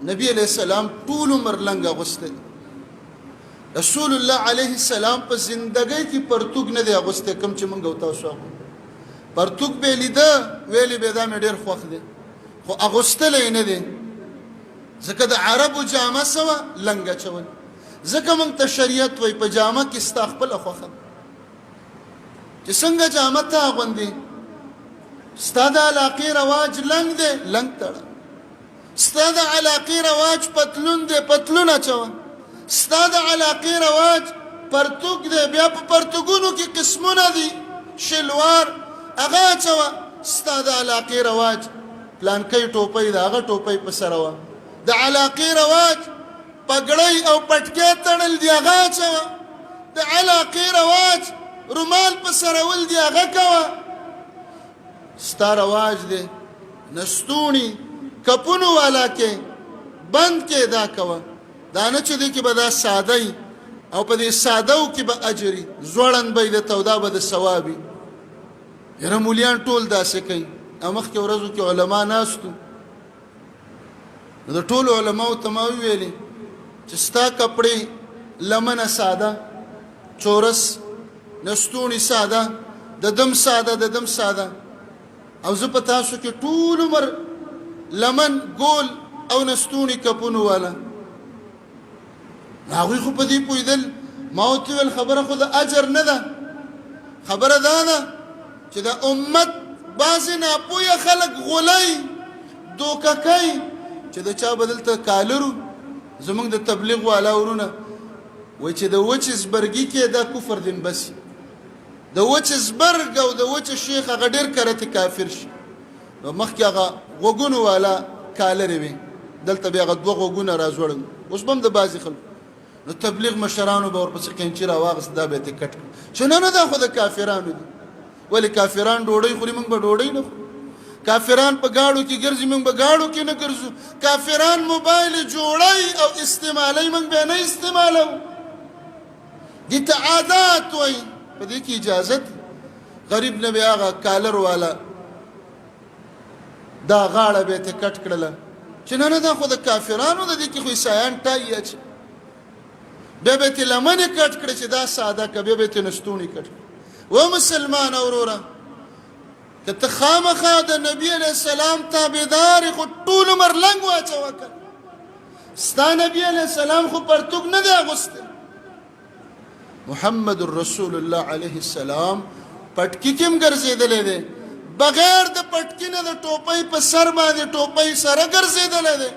نبی علیہ السلام ټول عمر لنګ اغوسته رسول الله علیه السلام په زندګۍ کې پرتوګ نه دی اغوسته کم چې مونږ او تاسو پرتوګ به لیده ویلې به دا مې ډېر خوښ دی خو اغوستل نه دی ځکه د عربو جامه سوه لنګ اچول ځکه مونږ ته شریعت وایي په جامه کې ستا خپله خوښه چې څنګه جامه ته اغوندې ستا د علاقې رواج لنګ دی لنګ تړه ستا د علاقې رواج پتلون دی پتلون اچوه ستا د علاقې رواج پرتوګ دی بیا په پرتوګونو کې قسمونه دي شلوار هغه اچوه ستا د علاقې رواج پلانکی ټوپۍ د هغه ټوپۍ په سره وه د علاقې رواج پګړۍ او پټکې تړل دي هغه اچوه د علاقې رواج رومال په سرول دي هغه کوه ستا رواج دی نستونی کپونو والا کې بند کې دا کوه دا نه چې دی کې به دا ساده او په دې سادهو کې به اجري زوړند به د تودا به د ثوابي یاره مولیان ټول داسې کوي او مخکې ورځو کې علما ناستو نو د ټولو علماو ته ما وویلې چې ستا کپړې لمنه ساده چورس نستونی ساده د دم ساده د دم ساده او زه په تاسو کې ټول عمر لمن ګول او نستونی کپونو والا هغوی خو په دې پوهېدل ما ورته وویل خبره خو د اجر نه ده خبره دا ده چې د امت بعضې ناپوهه خلک غولی دوکه کوي چې د چا به دلته کالرو زموږ د تبلیغ والا ورونه وایي چې د وچې زبرګي کې دا کفر دین بسي د وچې زبرګ او د وچې شیخ هغه ډېر کرتې کافر شي نو مخکې هغه غوږونو والا کالرې وي دلته بیا هغه دوه غوږونه راځوړل اوس به هم د بعضې خلکو نو تبلیغ مشرانو به ورپسې قینچي راواغست دا به یې کټ چې نه نه دا خو د کافرانو دي ولې کافران ډوډۍ خوري موږ به ډوډۍ نه خورو کافران په گاړو کې ګرځي موږ به گاړو کې نه ګرځو کافران موبایل جوړی او استعمالوي موږ به نه استعمالو دې ته عادات وایي په دې کې اجازت غریب نه به هغه کالر والا دا غاړه به یې ته کټ کړله چې نه نه دا خو د کافرانو د دې کې خو عیسایان ټایي اچي بیا به یې ته لمنې کټ کړې چې دا ساده که بیا به یې ته نستونې کټ کړې و مسلمان وروره که ته خامخا د نبي علیه السلام تابعدار خو ټول عمر لنګ واچوه که ستا نبي علیه السلام خو پرتوګ نه دی اغوستی محمد رسول الله علیه السلام پټکي کې هم ګرځېدلی دی بغیر د پټکي نه د ټوپۍ په سر باندې ټوپۍ سره ګرځېدلی دی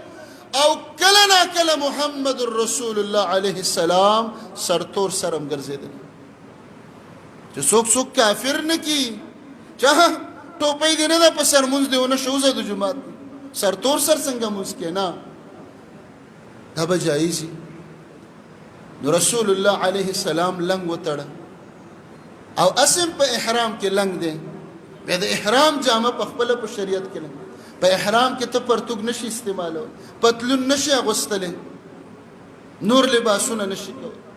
او کله ناکله محمد رسول الله علیه السلام سرتور سر هم ګرځېدلی چې څوک څوک کافر نه کی چا ټوپۍ دې نه ده په سر مونځ دې ونه شه وځه د جومات سرتور سر څنګه مونځ کې نه دا به جایز وي نو رسول الله علیه السلام لنګ وتړه او اسم په احرام کې لنګ دی بیا د احرام جامه په خپله په شریعت کې لنګ په احرام کې ته پرتوګ نشي استعمالولی پتلون نشي اغوستلی نور لباسونه نشي کولی